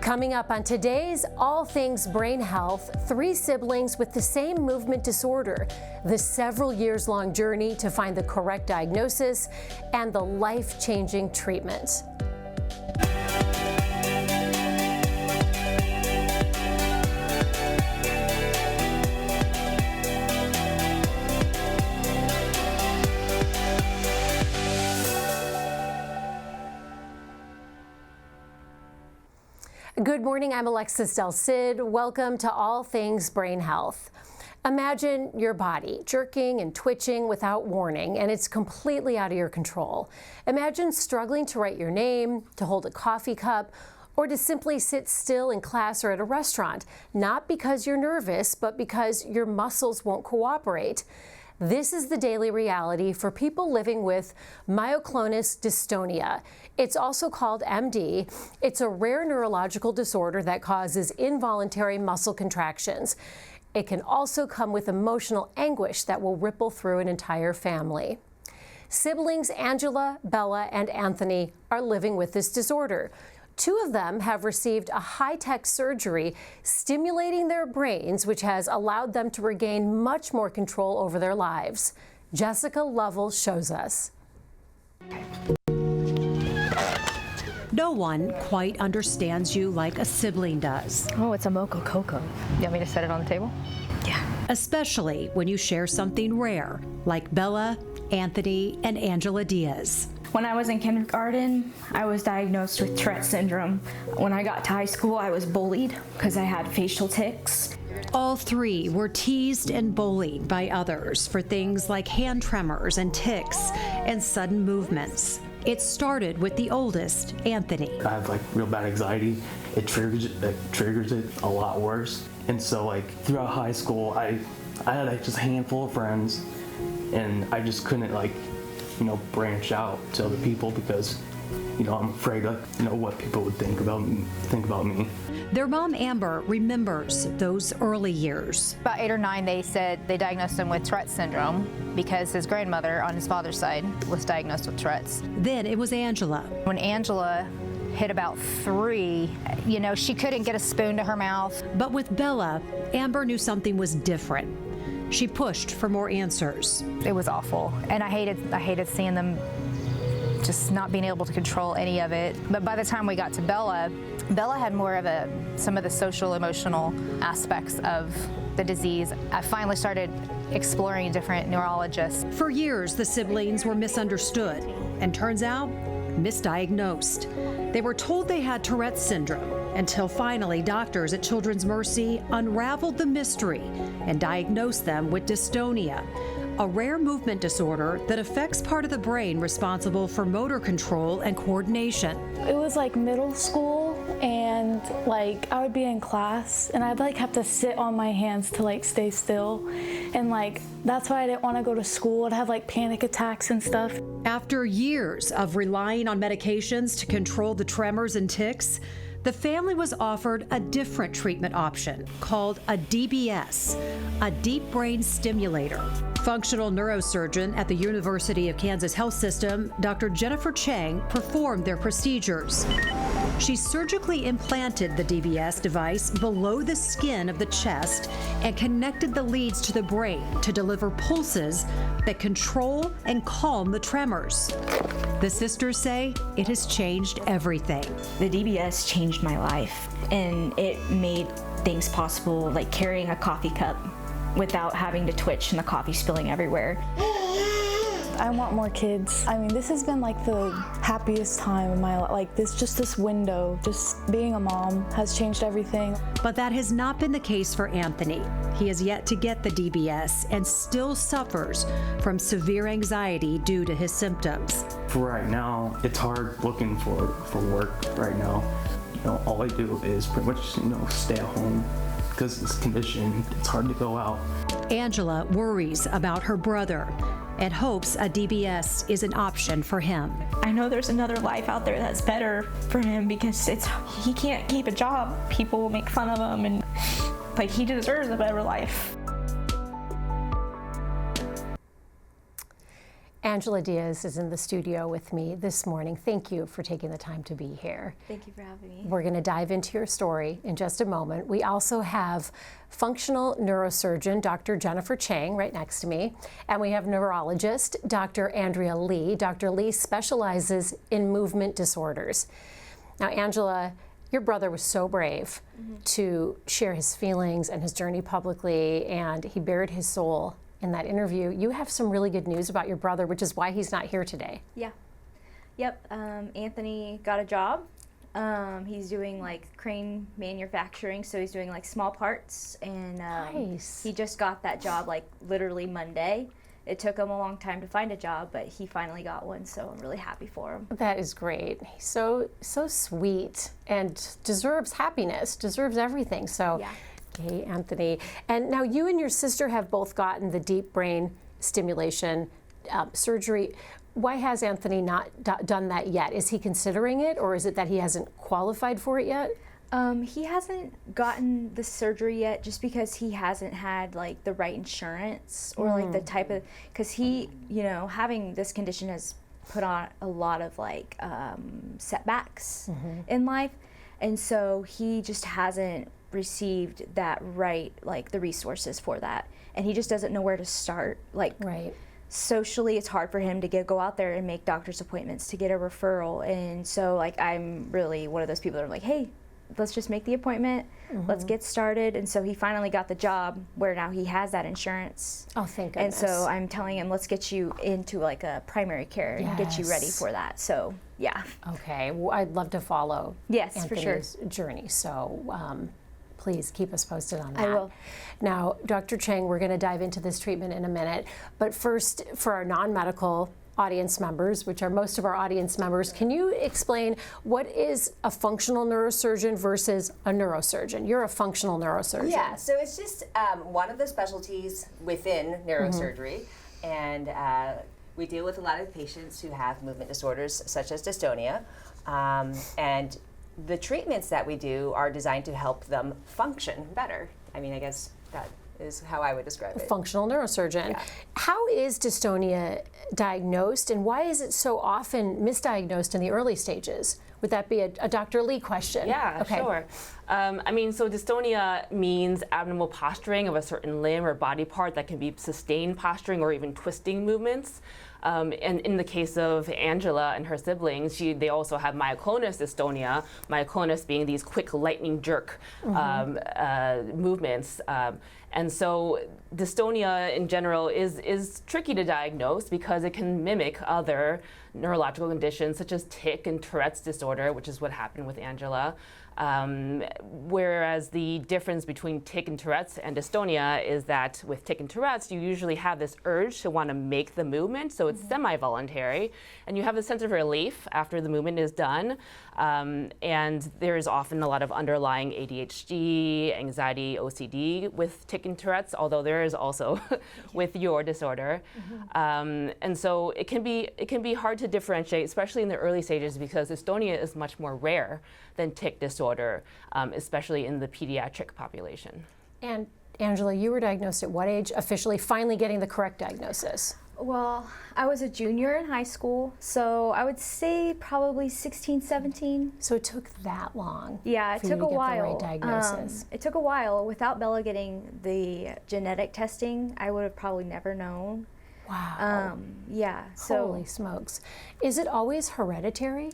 Coming up on today's All Things Brain Health, 3 siblings with the same movement disorder, the several years-long journey to find the correct diagnosis, and the life-changing treatment. Good morning, I'm Alexis Del Cid. Welcome to All Things Brain Health. Imagine your body jerking and twitching without warning, and it's completely out of your control. Imagine struggling to write your name, to hold a coffee cup, or to simply sit still in class or at a restaurant, not because you're nervous, but because your muscles won't cooperate. This is the daily reality for people living with myoclonus dystonia. It's also called MD. It's a rare neurological disorder that causes involuntary muscle contractions. It can also come with emotional anguish that will ripple through an entire family. Siblings Angela, Bella, and Anthony are living with this disorder. 2 of them have received a high-tech surgery stimulating their brains, which has allowed them to regain much more control over their lives. Jessica Lovell shows us. No one quite understands you like a sibling does. Oh, it's a Mocha Cocoa. You want me to set it on the table? Yeah. Especially when you share something rare, like Bella, Anthony, and Angela Diaz. When I was in kindergarten, I was diagnosed with Tourette syndrome. When I got to high school, I was bullied because I had facial tics. All 3 were teased and bullied by others for things like hand tremors and tics and sudden movements. It started with the oldest, Anthony. I have real bad anxiety. It triggers it a lot worse. And so throughout high school, I had just a handful of friends, and I just couldn't branch out to other people because I'm afraid of what people would think about me. Their mom, Amber, remembers those early years. About 8 or 9, they said they diagnosed him with Tourette syndrome because his grandmother on his father's side was diagnosed with Tourette's. Then it was Angela. When Angela hit about 3, she couldn't get a spoon to her mouth. But with Bella, Amber knew something was different. She pushed for more answers. It was awful, and I hated seeing them just not being able to control any of it. But by the time we got to Bella had more of some of the social emotional aspects of the disease. I finally started exploring different neurologists. For years, the siblings were misunderstood, and turns out, misdiagnosed. They were told they had Tourette syndrome until finally doctors at Children's Mercy unraveled the mystery and diagnosed them with dystonia, a rare movement disorder that affects part of the brain responsible for motor control and coordination. It was middle school, and I would be in class and I'd have to sit on my hands to stay still, and that's why I didn't want to go to school. I'd have panic attacks and stuff. After years of relying on medications to control the tremors and tics, the family was offered a different treatment option called a DBS, a deep brain stimulator. Functional neurosurgeon at the University of Kansas Health System, Dr. Jennifer Chang, performed their procedures. She surgically implanted the DBS device below the skin of the chest and connected the leads to the brain to deliver pulses that control and calm the tremors. The sisters say it has changed everything. The DBS changed my life, and it made things possible, like carrying a coffee cup without having to twitch and the coffee spilling everywhere. I want more kids. I mean, this has been the happiest time of my life. This window, just being a mom has changed everything. But that has not been the case for Anthony. He has yet to get the DBS and still suffers from severe anxiety due to his symptoms. For right now, it's hard looking for work right now. All I do is pretty much, stay at home because of this condition. It's hard to go out. Angela worries about her brother and hopes a DBS is an option for him. I know there's another life out there that's better for him because he can't keep a job. People will make fun of him, and he deserves a better life. Angela Diaz is in the studio with me this morning. Thank you for taking the time to be here. Thank you for having me. We're going to dive into your story in just a moment. We also have functional neurosurgeon Dr. Jennifer Chang right next to me, and we have neurologist Dr. Andrea Lee. Dr. Lee specializes in movement disorders. Now, Angela, your brother was so brave to share his feelings and his journey publicly, and he bared his soul in that interview. You have some really good news about your brother, which is why he's not here today. Yeah. Yep. Anthony got a job. He's doing like crane manufacturing, so he's doing like small parts, and Nice. he just got that job like literally Monday. It took him a long time to find a job, but he finally got one, so I'm really happy for him. That is great. He's so sweet and deserves happiness, deserves everything. So, Yeah. okay, Anthony. And now you and your sister have both gotten the deep brain stimulation surgery. Why has Anthony not done that yet? Is he considering it, or is it that he hasn't qualified for it yet? He hasn't gotten the surgery yet just because he hasn't had like the right insurance or like the type of, because he, you know, having this condition has put on a lot of like setbacks in life. And so he just hasn't received that right, like the resources for that. And he just doesn't know where to start. Like Right. socially, it's hard for him to go out there and make doctor's appointments to get a referral. And so like I'm really one of those people that are like, hey, let's just make the appointment, let's get started. And so he finally got the job where now he has that insurance. Oh, thank And goodness. so I'm telling him, let's get you into like a primary care and get you ready Yes. for that. So yeah. Okay, well, I'd love to follow Yes, for sure. Anthony's journey. So please keep us posted on that. I will. Now, Dr. Chang, we're going to dive into this treatment in a minute. But first, for our non-medical audience members, which are most of our audience members, can you explain what is a functional neurosurgeon versus a neurosurgeon? You're a functional neurosurgeon. Yeah, so it's just one of the specialties within neurosurgery, and we deal with a lot of patients who have movement disorders such as dystonia, and the treatments that we do are designed to help them function better. I mean, I guess that is how I would describe it. Functional neurosurgeon. Yeah. How is dystonia diagnosed, and why is it so often misdiagnosed in the early stages? Would that be a Dr. Lee question? Yeah, Okay. sure. I mean, so dystonia means abnormal posturing of a certain limb or body part that can be sustained posturing or even twisting movements. And in the case of Angela and her siblings, they also have myoclonus dystonia, myoclonus being these quick lightning jerk movements. And so dystonia in general is tricky to diagnose because it can mimic other neurological conditions such as tic and Tourette's disorder, which is what happened with Angela. Whereas the difference between tic and Tourette's and dystonia is that with tic and Tourette's, you usually have this urge to want to make the movement, so it's semi-voluntary, and you have a sense of relief after the movement is done. And there is often a lot of underlying ADHD, anxiety, OCD with tic and Tourette's, although there is also with your disorder. And so it can be hard to differentiate, especially in the early stages, because dystonia is much more rare than tic disorder, especially in the pediatric population. And Angela, you were diagnosed at what age, officially finally getting the correct diagnosis? Well, I was a junior in high school, so I would say probably 16, 17. So it took that long. Yeah, it for took you a to get while. The right diagnosis. It took a while. Without Bella getting the genetic testing, I would have probably never known. Wow. Yeah. So Holy smokes. Is it always hereditary?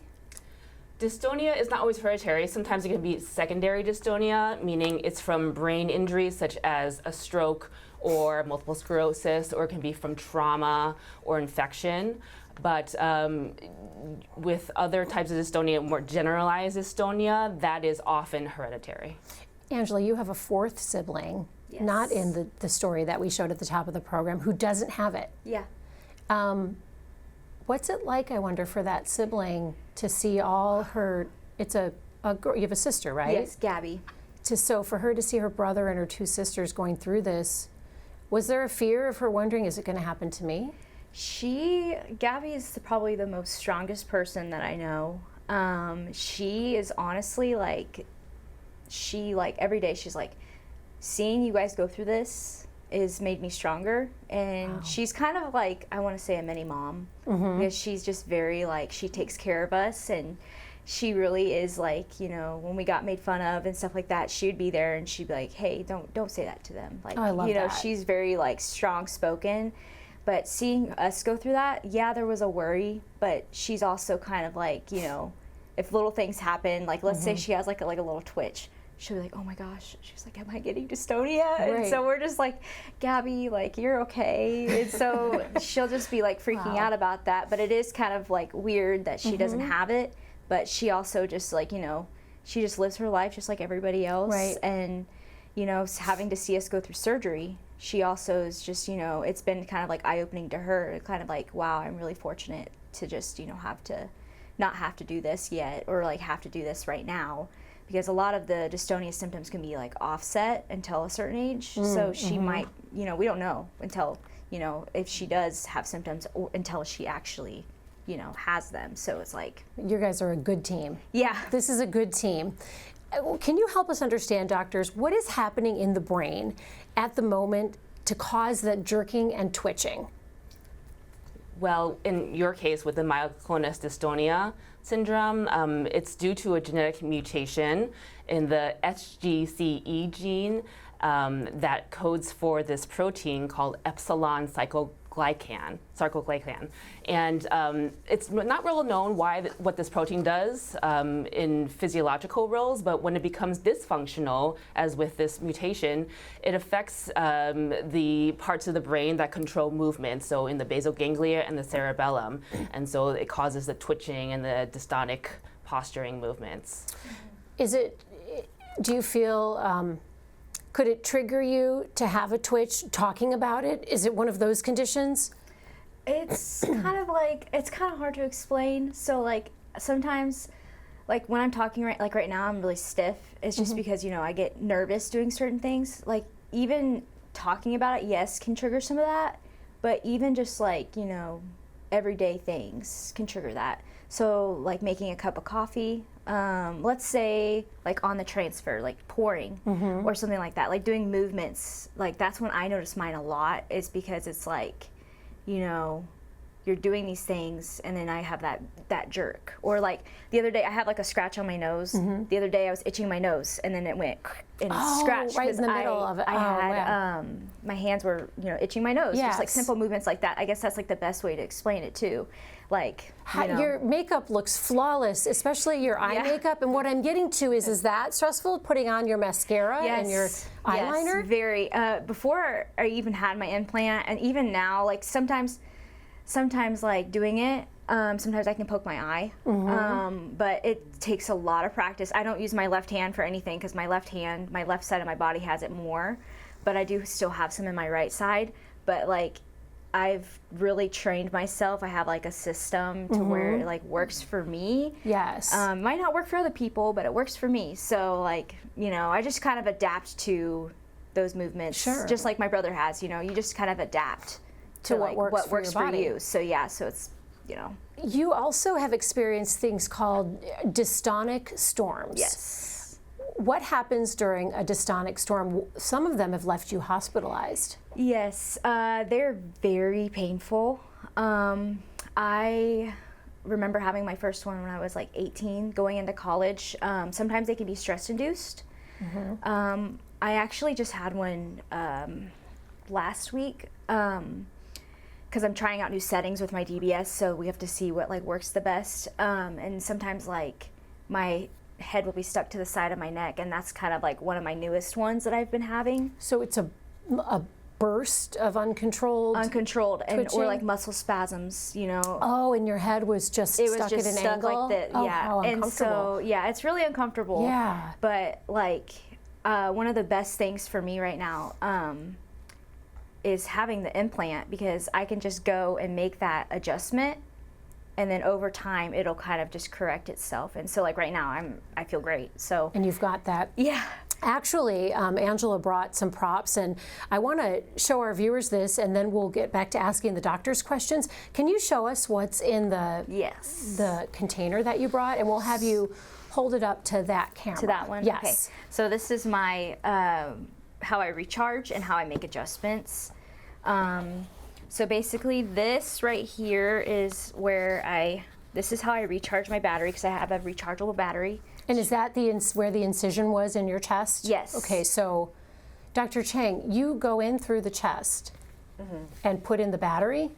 Dystonia is not always hereditary. Sometimes it can be secondary dystonia, meaning it's from brain injuries such as a stroke or multiple sclerosis, or it can be from trauma or infection. But with other types of dystonia, more generalized dystonia, that is often hereditary. Angela, you have a fourth sibling, not in the story that we showed at the top of the program, who doesn't have it. yeah. What's it like, I wonder, for that sibling to see all her, it's a girl, you have a sister, right? Yes, Gabby. So for her to see her brother and her two sisters going through this, was there a fear of her wondering, is it going to happen to me? Gabby is probably the most strongest person that I know. She is honestly like every day she's like, seeing you guys go through this is made me stronger, and she's kind of like, I want to say, a mini mom, because she's just very like, she takes care of us, and she really is like, you know, when we got made fun of and stuff like that, she'd be there and she'd be like, hey, don't say that to them. Like, I love you know, that. she's very like strong spoken. But seeing us go through that, yeah, there was a worry, but she's also kind of like, you know, if little things happen, like let's say she has like a little twitch, she'll be like, oh my gosh, she's like, am I getting dystonia? And so we're just like, Gabby, like, you're okay. And so she'll just be like freaking out about that. But it is kind of like weird that she doesn't have it. But she also just like, you know, she just lives her life just like everybody else. Right. And, you know, having to see us go through surgery, she also is just, you know, it's been kind of like eye-opening to her, kind of like, wow, I'm really fortunate to just, you know, not have to do this yet, or like have to do this right now. Because a lot of the dystonia symptoms can be like offset until a certain age. So she might, you know, we don't know until, you know, if she does have symptoms, or until she actually, you know, has them. So it's like, You guys are a good team. yeah. This is a good team. Can you help us understand, doctors, what is happening in the brain at the moment to cause that jerking and twitching? Well, in your case with the myoclonus dystonia syndrome, it's due to a genetic mutation in the SGCE gene that codes for this protein called epsilon sarcoglycan. And it's not well known what this protein does in physiological roles, but when it becomes dysfunctional, as with this mutation, it affects the parts of the brain that control movement, so in the basal ganglia and the cerebellum. And so it causes the twitching and the dystonic posturing movements. Do you feel, could it trigger you to have a twitch talking about it? Is it one of those conditions? It's kind of like, it's kind of hard to explain. So like sometimes, like when I'm talking right now, I'm really stiff. It's just because, you know, I get nervous doing certain things. Like even talking about it, yes, can trigger some of that. But even just like, you know, everyday things can trigger that. So like making a cup of coffee, let's say like on the transfer, like pouring or something like that, like doing movements, like that's when I notice mine a lot, is because it's like, you know, you're doing these things and then I have that jerk. Or like the other day I had like a scratch on my nose. The other day I was itching my nose and then it went and scratched. Right in the middle of it. I had, my hands were, you know, itching my nose. Just like Yes. simple movements like that. I guess that's like the best way to explain it too. Like, you know. Your makeup looks flawless, especially your eye makeup. And what I'm getting to is that stressful, putting on your mascara and your eyeliner? Yes, very. Before I even had my implant, and even now, like sometimes like doing it, sometimes I can poke my eye, but it takes a lot of practice. I don't use my left hand for anything because my left side of my body has it more, but I do still have some in my right side. But like, I've really trained myself. I have like a system to where it like works for me. Yes. Might not work for other people, but it works for me. So like, you know, I just kind of adapt to those movements. Sure. Just like my brother has, you know, you just kind of adapt to what like works for your body. you. So yeah, so it's, you know. You also have experienced things called dystonic storms. Yes. What happens during a dystonic storm? Some of them have left you hospitalized. Yes, they're very painful. I remember having my first one when I was like 18, going into college. Sometimes they can be stress-induced. I actually just had one last week because I'm trying out new settings with my DBS, so we have to see what like works the best. And sometimes like my head will be stuck to the side of my neck, and that's kind of like one of my newest ones that I've been having. So it's a burst of uncontrolled And twitching? or like muscle spasms, you know. Oh, and your head was just It was stuck just at an stuck angle? like that, Oh, yeah. how And uncomfortable. so yeah, it's really uncomfortable. Yeah. But like one of the best things for me right now is having the implant, because I can just go and make that adjustment, and then over time it'll kind of just correct itself. And so like right now I feel great. So And you've got that. yeah. Actually, Angela brought some props, and I want to show our viewers this, and then we'll get back to asking the doctor's questions. Can you show us what's in the container that you brought, and we'll have you hold it up to that camera. To that one? Yes. Okay. So this is my how I recharge and how I make adjustments. So basically this right here is where this is how I recharge my battery, because I have a rechargeable battery. And is that where the incision was in your chest? Yes. Okay, so Dr. Chang, you go in through the chest and put in the battery?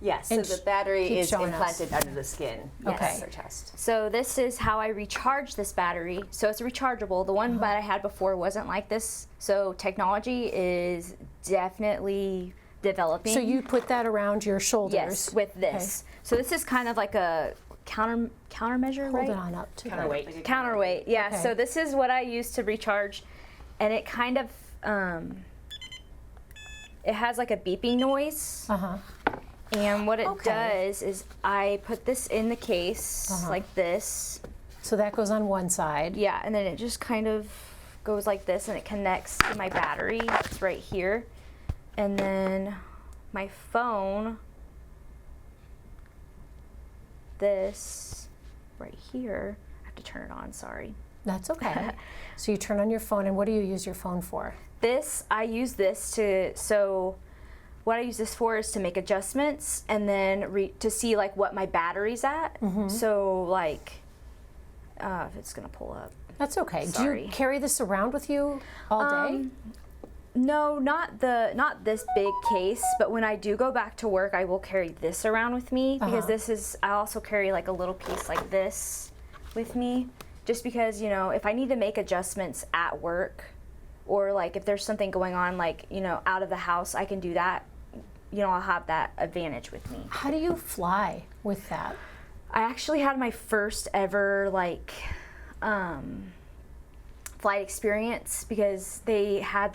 Yes, so And the battery keep is showing implanted under the skin. Okay. Her chest. So this is how I recharge this battery. So it's rechargeable. The one that I had before wasn't like this. So technology is definitely developing. So you put that around your shoulders? Yes, with this. So this is kind of like a countermeasure, Hold right? it on up to Counterweight. Counterweight, yeah. Okay. So this is what I use to recharge, and it kind of it has like a beeping noise. And what it does is I put this in the case like this. So that goes on one side. Yeah, and then it just kind of goes like this, and it connects to my battery. It's right here. And then my phone, this right here, I have to turn it on, sorry. That's okay. So you turn on your phone, and what do you use your phone for? I use this what I use this for is to make adjustments, and then to see like what my battery's at. So like, if it's gonna pull up. That's okay. Do Sorry. you carry this around with you all day? No, not this big case, but when I do go back to work, I will carry this around with me, because I also carry like a little piece like this with me, just because, if I need to make adjustments at work, or like if there's something going on, like, out of the house, I can do that. I'll have that advantage with me. How do you fly with that? I actually had my first ever flight experience, because they had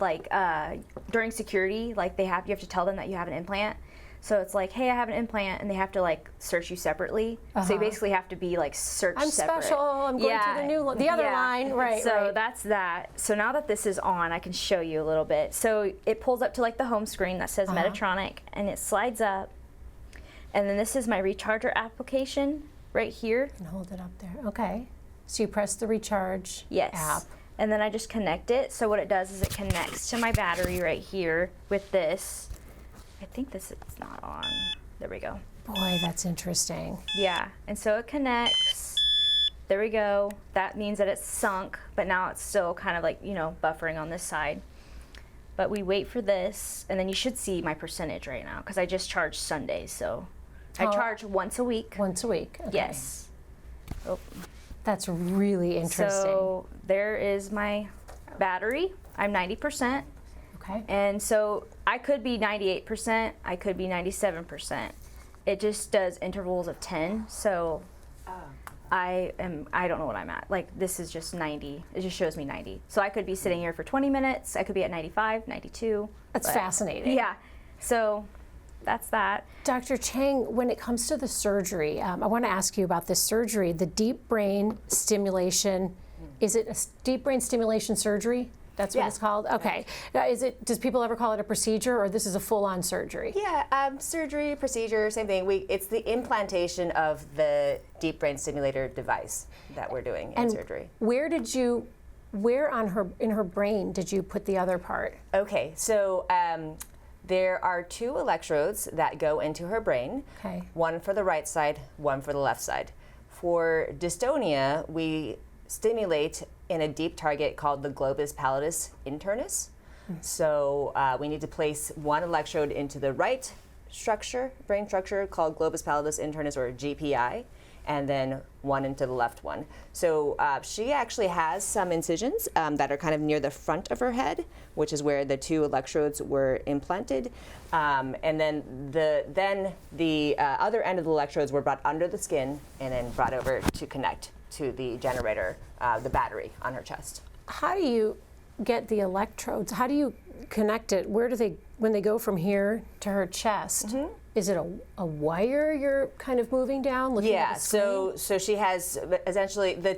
during security, you have to tell them that you have an implant. So it's like, hey, I have an implant, and they have to search you separately. So you basically have to be searched I'm separate. special. I'm going through the other line. Right. So right. that's that. So now that this is on, I can show you a little bit. So it pulls up to the home screen that says Medtronic, and it slides up. And then this is my recharger application right here. And hold it up there. Okay. So you press the recharge app. And then I just connect it. So what it does is it connects to my battery right here with this. I think this is not on. There we go. Boy, that's interesting. Yeah, and so it connects. There we go. That means that it's sunk, but now it's still kind of buffering on this side. But we wait for this, and then you should see my percentage right now, because I just charge Sundays, so I charge once a week. Once a week. Okay. Yes. Oh. That's really interesting. So there is my battery. I'm 90%. Okay. And so I could be 98%, I could be 97%. It just does intervals of 10. So I don't know what I'm at. This is just 90. It just shows me 90. So I could be sitting here for 20 minutes. I could be at 95, 92. That's fascinating. Yeah. So that's that. Dr. Chang, when it comes to the surgery, I want to ask you about this surgery, the deep brain stimulation. Is it a deep brain stimulation surgery? That's what it's called? Okay. Does people ever call it a procedure, or this is a full-on surgery? Yeah, surgery, procedure, same thing. It's the implantation of the deep brain stimulator device that we're doing in surgery. Where in her brain did you put the other part? Okay, so there are 2 electrodes that go into her brain. Okay. One for the right side, one for the left side. For dystonia, we stimulate in a deep target called the globus pallidus internus. So we need to place one electrode into the right brain structure called globus pallidus internus, or GPI, and then one into the left one. So she actually has some incisions that are kind of near the front of her head, which is where the 2 electrodes were implanted. And then the other end of the electrodes were brought under the skin and then brought over to connect to the generator, the battery on her chest. How do you get the electrodes? How do you connect it? Where do when they go from here to her chest? Is it a wire you're kind of moving down? Looking at the screen? So she has essentially the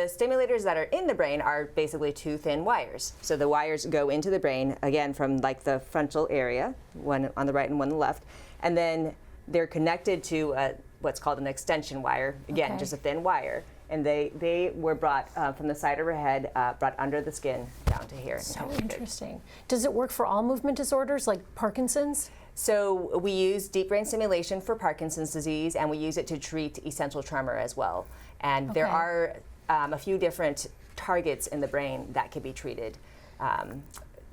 stimulators that are in the brain are basically 2 thin wires. So the wires go into the brain, again, from the frontal area, one on the right and one on the left, and then they're connected to what's called an extension wire, again, just a thin wire. And they were brought from the side of her head, brought under the skin down to hear. So interesting. Does it work for all movement disorders like Parkinson's? So we use deep brain stimulation for Parkinson's disease, and we use it to treat essential tremor as well. And there are a few different targets in the brain that can be treated.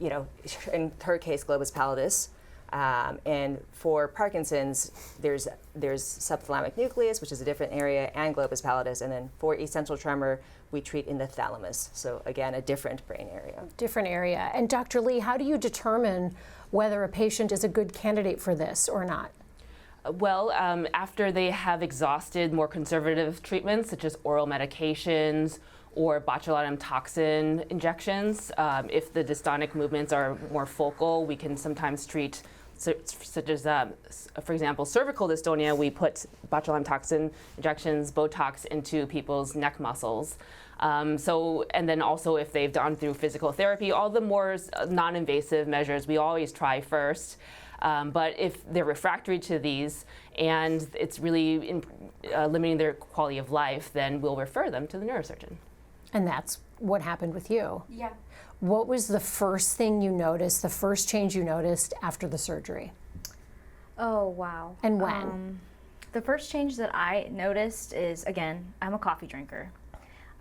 You know, in her case, globus pallidus. And for Parkinson's, there's subthalamic nucleus, which is a different area, and globus pallidus. And then for essential tremor, we treat in the thalamus. So again, a different brain area. Different area. And Dr. Lee, how do you determine whether a patient is a good candidate for this or not? Well, after they have exhausted more conservative treatments, such as oral medications or botulinum toxin injections, if the dystonic movements are more focal, we can sometimes treat, such as, for example, cervical dystonia. We put botulinum toxin injections, Botox, into people's neck muscles. And then also if they've gone through physical therapy, all the more non-invasive measures we always try first. But if they're refractory to these and it's really limiting their quality of life, then we'll refer them to the neurosurgeon. And that's what happened with you. Yeah. What was the first thing you noticed, the first change you noticed after the surgery? Oh, wow. And when? The first change that I noticed is, again, I'm a coffee drinker.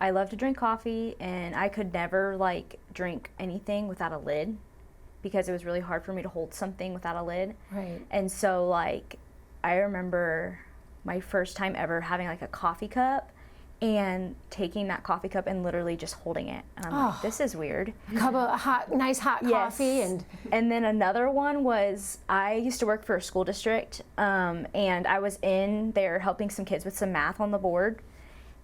I love to drink coffee, and I could never drink anything without a lid because it was really hard for me to hold something without a lid. Right. And so I remember my first time ever having a coffee cup and taking that coffee cup and literally just holding it. And I'm like, this is weird. Cup of nice hot coffee. And then another one was, I used to work for a school district, and I was in there helping some kids with some math on the board.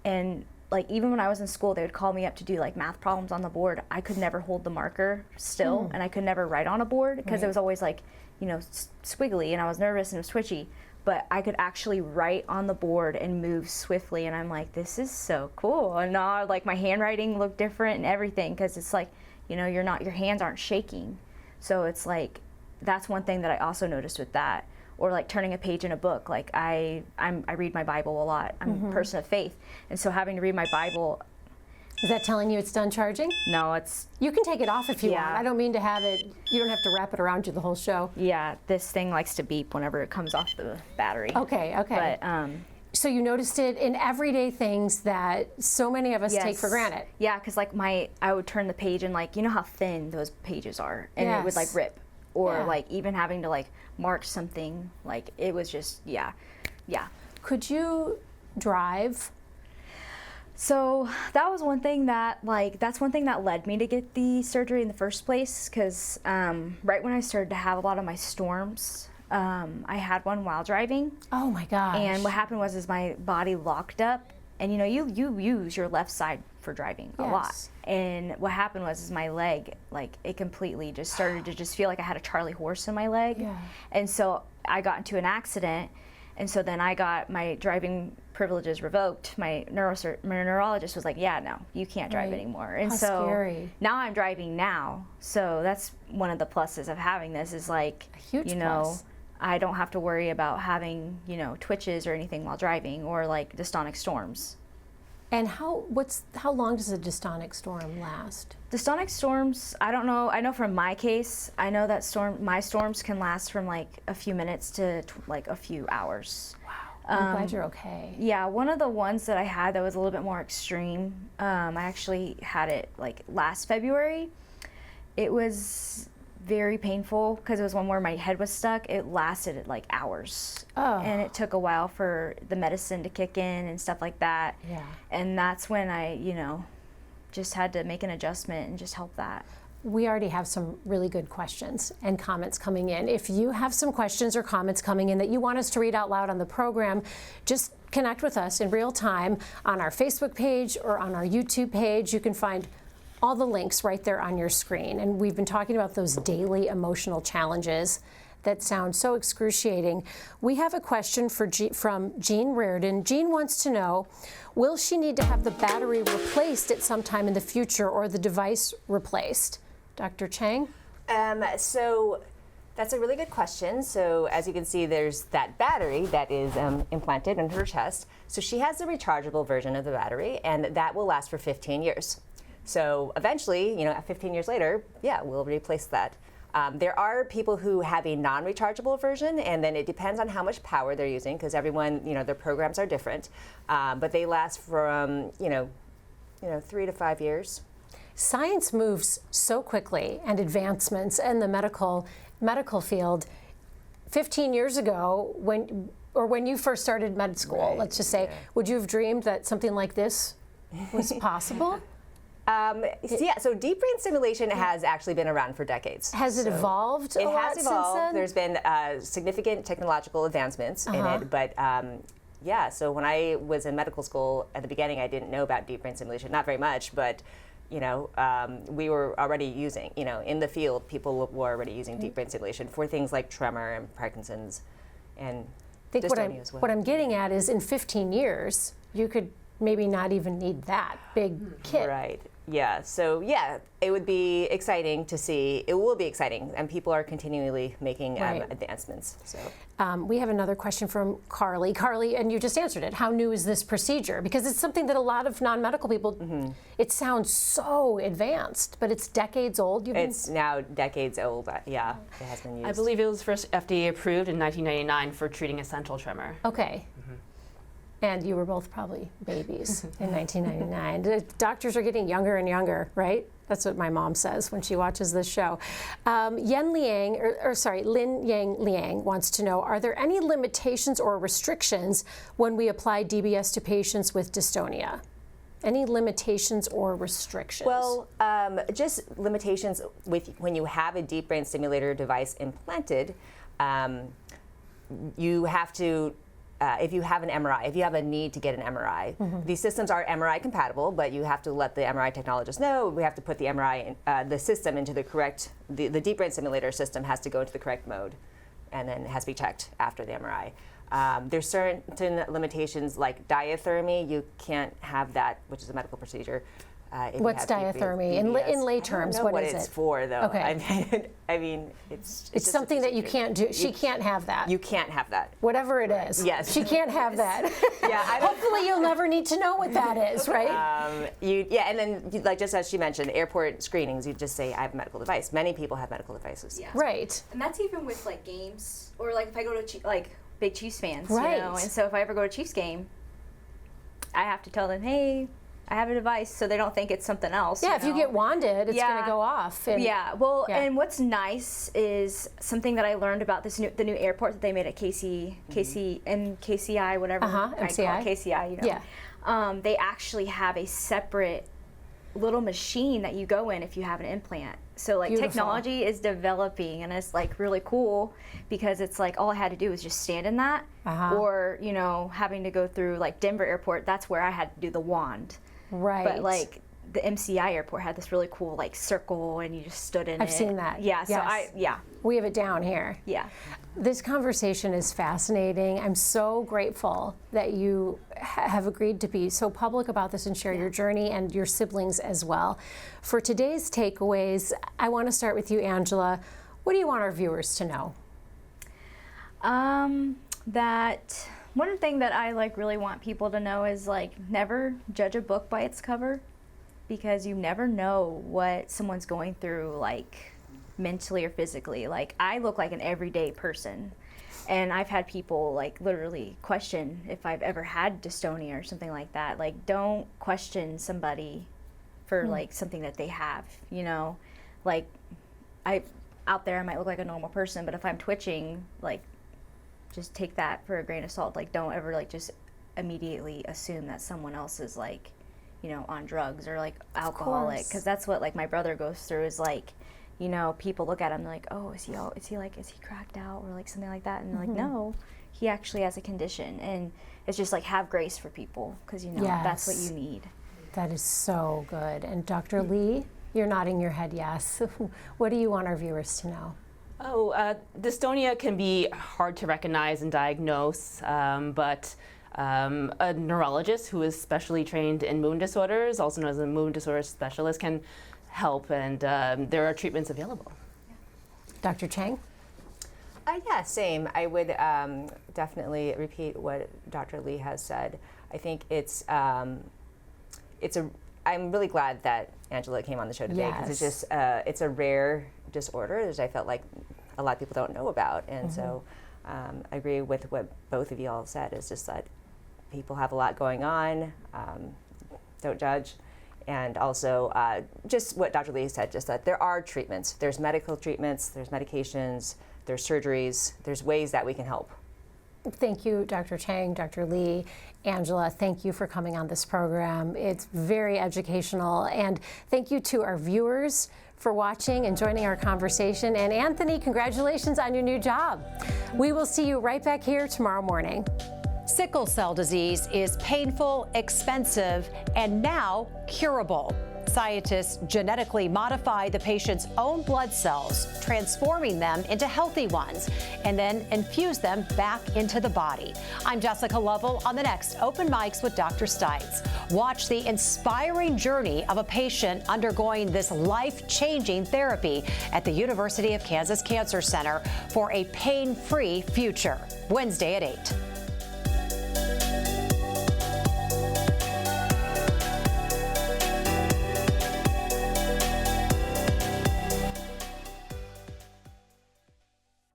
And even when I was in school, they would call me up to do math problems on the board. I could never hold the marker still, and I could never write on a board because it was always squiggly, and I was nervous and it was twitchy. But I could actually write on the board and move swiftly, and I'm like, this is so cool. And now my handwriting looked different and everything because it's your hands aren't shaking. So it's that's one thing that I also noticed with that. Or turning a page in a book. I read my Bible a lot. I'm a person of faith, and so having to read my Bible. Is that telling you it's done charging? No, it's. You can take it off if you want. I don't mean to have it. You don't have to wrap it around you the whole show. Yeah, this thing likes to beep whenever it comes off the battery. Okay. But so you noticed it in everyday things that so many of us take for granted. Yeah, because I would turn the page and you know how thin those pages are, and it would rip. Or even having to mark something, it was just yeah. Could you drive? So that was one thing that that's one thing that led me to get the surgery in the first place, because right when I started to have a lot of my storms, I had one while driving. Oh my gosh. And what happened was my body locked up, and you use your left side for driving a lot. And what happened was my leg, it completely just started to just feel like I had a Charlie horse in my leg. Yeah. And so I got into an accident, and so then I got my driving privileges revoked. My neurologist was like, yeah, no, you can't drive anymore. And How so scary. now I'm driving now. So that's one of the pluses of having this is a huge plus. I don't have to worry about having, twitches or anything while driving, or dystonic storms. And how long does a dystonic storm last? Dystonic storms, I don't know. I know from my case, I know that my storms can last from a few minutes to a few hours. Wow. I'm glad you're okay. Yeah, one of the ones that I had that was a little bit more extreme, I actually had it last February. It was very painful because it was one where my head was stuck. It lasted hours. Oh. And it took a while for the medicine to kick in and stuff like that. Yeah. And that's when I, just had to make an adjustment and just help that. We already have some really good questions and comments coming in. If you have some questions or comments coming in that you want us to read out loud on the program, just connect with us in real time on our Facebook page or on our YouTube page. You can find all the links right there on your screen. And we've been talking about those daily emotional challenges that sound so excruciating. We have a question from Jean Reardon. Jean wants to know, will she need to have the battery replaced at some time in the future or the device replaced? Dr. Chang? So that's a really good question. So as you can see, there's that battery that is implanted in her chest. So she has the rechargeable version of the battery, and that will last for 15 years. So eventually, 15 years later, yeah, we'll replace that. There are people who have a non-rechargeable version, and then it depends on how much power they're using, because everyone, their programs are different. But they last from, 3 to 5 years. Science moves so quickly, and advancements in the medical field. 15 years ago, when you first started med school, let's just say, would you have dreamed that something like this was possible? So deep brain stimulation has actually been around for decades. Has it evolved? It has since evolved. then? There's been significant technological advancements in it, but so when I was in medical school at the beginning, I didn't know about deep brain stimulation, not very much, but we were already using, in the field, people were already using deep brain stimulation for things like tremor and Parkinson's and dystonia as well. What I'm getting at is in 15 years, you could maybe not even need that big kit. Right. Yeah. So it would be exciting to see. It will be exciting, and people are continually making advancements. So we have another question from Carly. Carly, and you just answered it. How new is this procedure? Because it's something that a lot of non-medical people. It sounds so advanced, but it's decades old. It's now decades old. Yeah, it has been used. I believe it was first FDA approved in 1999 for treating essential tremor. Okay. And you were both probably babies in 1999. The doctors are getting younger and younger, right? That's what my mom says when she watches this show. Lin Yang Liang wants to know, are there any limitations or restrictions when we apply DBS to patients with dystonia? Any limitations or restrictions? Well, just limitations with when you have a deep brain stimulator device implanted, you have to if you have an MRI, if you have a need to get an MRI, these systems are MRI compatible, but you have to let the MRI technologist know. We have to put the MRI, the system into the correct, the deep brain simulator system has to go into the correct mode, and then it has to be checked after the MRI. There's certain limitations like diathermy. You can't have that, which is a medical procedure. What's diathermy? In lay terms, what is it? It's for, though. Okay. I mean, it's something that you can't do. She can't have that. You can't have that. Whatever it is. Yes. She can't have that. Yeah. Hopefully, you'll never need to know what that is, right? And then, like just as she mentioned, airport screenings. You just say, "I have a medical device." Many people have medical devices. Yeah. Right. And that's even with like games, or like if I go to big Chiefs fans, right. And so if I ever go to a Chiefs game, I have to tell them, "Hey, I have a device," so they don't think it's something else. Yeah, if you get wanded, it's going to go off. And and what's nice is something that I learned about the new airport that they made at KCI, whatever. MCI. KCI, Yeah. They actually have a separate little machine that you go in if you have an implant. So Beautiful. Technology is developing, and it's really cool because it's all I had to do was just stand in that, or having to go through Denver Airport. That's where I had to do the wand. Right. But the MCI airport had this really cool circle, and you just stood in it. I've seen that. Yeah. So yes. We have it down here. Yeah. This conversation is fascinating. I'm so grateful that you have agreed to be so public about this and share your journey, and your siblings as well. For today's takeaways, I want to start with you, Angela. What do you want our viewers to know? That one thing that I really want people to know is never judge a book by its cover, because you never know what someone's going through mentally or physically. I look like an everyday person, and I've had people literally question if I've ever had dystonia or something like that. Don't question somebody for something that they have, out there I might look like a normal person, but if I'm twitching, just take that for a grain of salt. Don't ever just immediately assume that someone else is on drugs or alcoholic, because that's what my brother goes through is people look at him and oh, is he cracked out or something like that, and no, he actually has a condition. And it's just have grace for people, because that's what you need. That is so good. And Dr. Lee, you're nodding your head yes. What do you want our viewers to know? Dystonia can be hard to recognize and diagnose, but a neurologist who is specially trained in movement disorders, also known as a movement disorder specialist, can help, and there are treatments available. Dr. Chang? Yeah, same. I would definitely repeat what Dr. Lee has said. I think it's a I'm really glad that Angela came on the show today, because it's just it's a rare disorder that I felt like a lot of people don't know about, and so I agree with what both of you all said. Is just that people have a lot going on. Don't judge. And also, just what Dr. Lee said, just that there are treatments. There's medical treatments, there's medications, there's surgeries, there's ways that we can help. Thank you, Dr. Chang, Dr. Lee, Angela, thank you for coming on this program. It's very educational. And thank you to our viewers for watching and joining our conversation. And Anthony, congratulations on your new job. We will see you right back here tomorrow morning. Sickle cell disease is painful, expensive, and now curable. Scientists genetically modify the patient's own blood cells, transforming them into healthy ones, and then infuse them back into the body. I'm Jessica Lovell on the next Open Mics with Dr. Stites. Watch the inspiring journey of a patient undergoing this life-changing therapy at the University of Kansas Cancer Center for a pain-free future. Wednesday at 8.